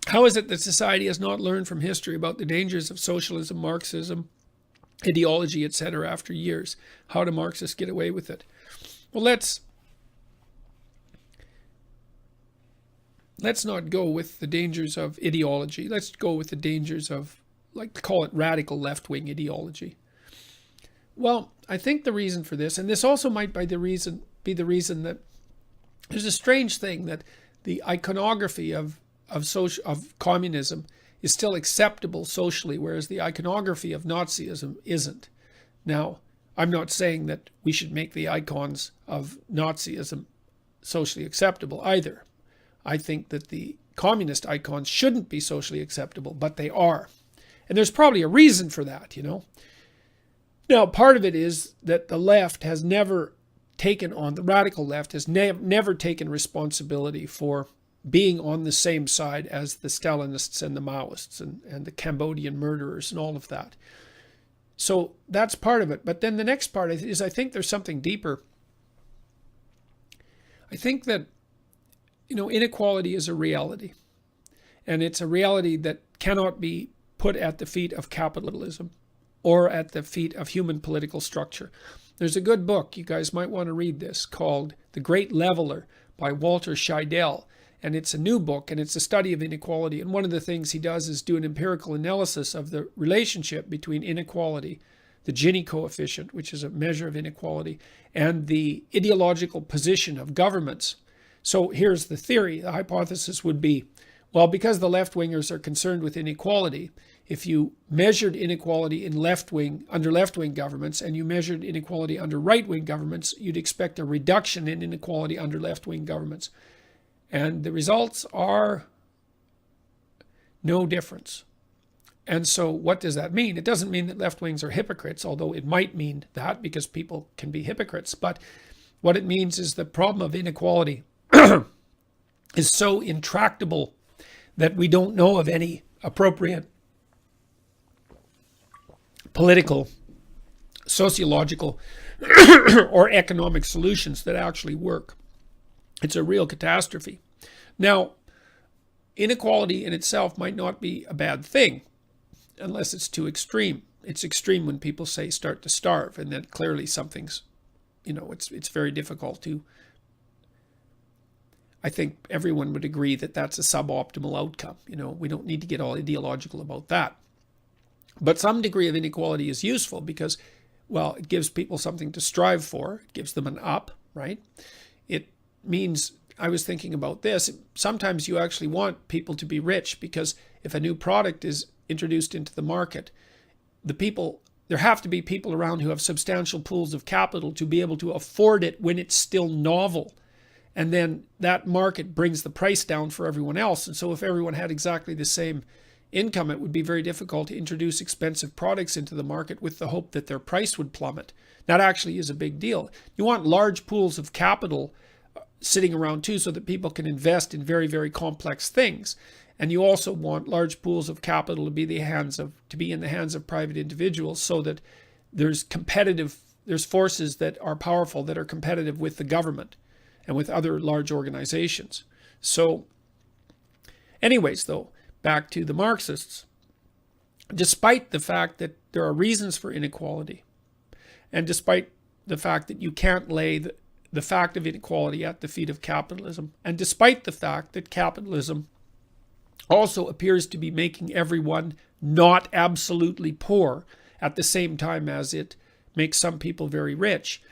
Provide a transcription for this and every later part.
How is it that society has not learned from history about the dangers of socialism, Marxism, ideology, etc. after years? How do Marxists get away with it? Well, let's not go with the dangers of ideology. Let's go with the dangers of, like, call it radical left-wing ideology. Well, I think the reason for this, and this also might be the reason that there's a strange thing that the iconography of communism is still acceptable socially, whereas the iconography of Nazism isn't. Now, I'm not saying that we should make the icons of Nazism socially acceptable either. I think that the communist icons shouldn't be socially acceptable, but they are. And there's probably a reason for that, you know. Now, part of it is that the left has never taken on, the radical left has never taken responsibility for being on the same side as the Stalinists and the Maoists and the Cambodian murderers and all of that. So that's part of it. But then the next part is I think there's something deeper. I think that, you know, inequality is a reality. And it's a reality that cannot be put at the feet of capitalism or at the feet of human political structure. There's a good book, you guys might want to read this, called The Great Leveler by Walter Scheidel. And it's a new book, and it's a study of inequality. And one of the things he does is do an empirical analysis of the relationship between inequality, the Gini coefficient, which is a measure of inequality, and the ideological position of governments. So here's the theory. The hypothesis would be, well, because the left-wingers are concerned with inequality, if you measured inequality in under left-wing governments and you measured inequality under right-wing governments, you'd expect a reduction in inequality under left-wing governments. And the results are no difference. And so what does that mean? It doesn't mean that left-wings are hypocrites, although it might mean that because people can be hypocrites. But what it means is the problem of inequality is so intractable that we don't know of any appropriate political, sociological, or economic solutions that actually work. It's a real catastrophe. Now, inequality in itself might not be a bad thing unless it's too extreme. It's extreme when people say start to starve, and then clearly something's, you know, it's very difficult to, I think everyone would agree that that's a suboptimal outcome. You know, we don't need to get all ideological about that. But some degree of inequality is useful because, well, it gives people something to strive for. It gives them an up, right? It means, I was thinking about this, sometimes you actually want people to be rich because if a new product is introduced into the market, there have to be people around who have substantial pools of capital to be able to afford it when it's still novel. And then that market brings the price down for everyone else. And so if everyone had exactly the same income, it would be very difficult to introduce expensive products into the market with the hope that their price would plummet. That actually is a big deal. You want large pools of capital sitting around too so that people can invest in very, very complex things. And you also want large pools of capital to be in the hands of private individuals so that there's forces that are powerful that are competitive with the government and with other large organizations. So anyways, though, back to the Marxists. Despite the fact that there are reasons for inequality, and despite the fact that you can't lay the fact of inequality at the feet of capitalism, and despite the fact that capitalism also appears to be making everyone not absolutely poor at the same time as it makes some people very rich,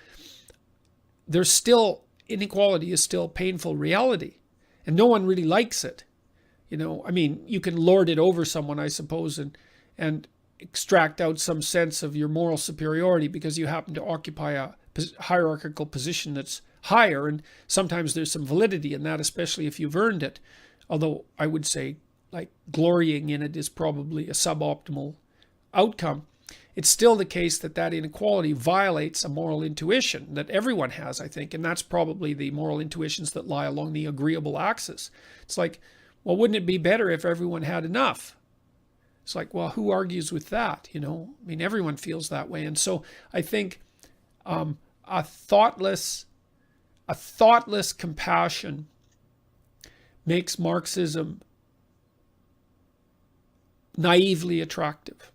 inequality is still painful reality, and no one really likes it. You know, I mean, you can lord it over someone, I suppose, and extract out some sense of your moral superiority because you happen to occupy a hierarchical position that's higher, and sometimes there's some validity in that, especially if you've earned it. Although I would say, like, glorying in it is probably a suboptimal outcome. It's still the case that inequality violates a moral intuition that everyone has, I think, and that's probably the moral intuitions that lie along the agreeable axis. It's like, well, wouldn't it be better if everyone had enough? It's like, well, who argues with that? You know, I mean, everyone feels that way. And so I think a thoughtless compassion makes Marxism naively attractive.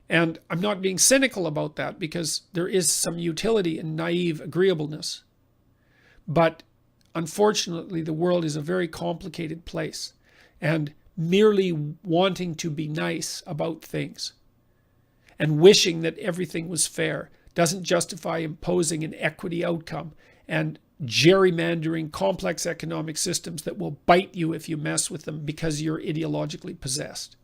And I'm not being cynical about that, because there is some utility in naive agreeableness. But unfortunately, the world is a very complicated place. And merely wanting to be nice about things and wishing that everything was fair doesn't justify imposing an equity outcome and gerrymandering complex economic systems that will bite you if you mess with them because you're ideologically possessed.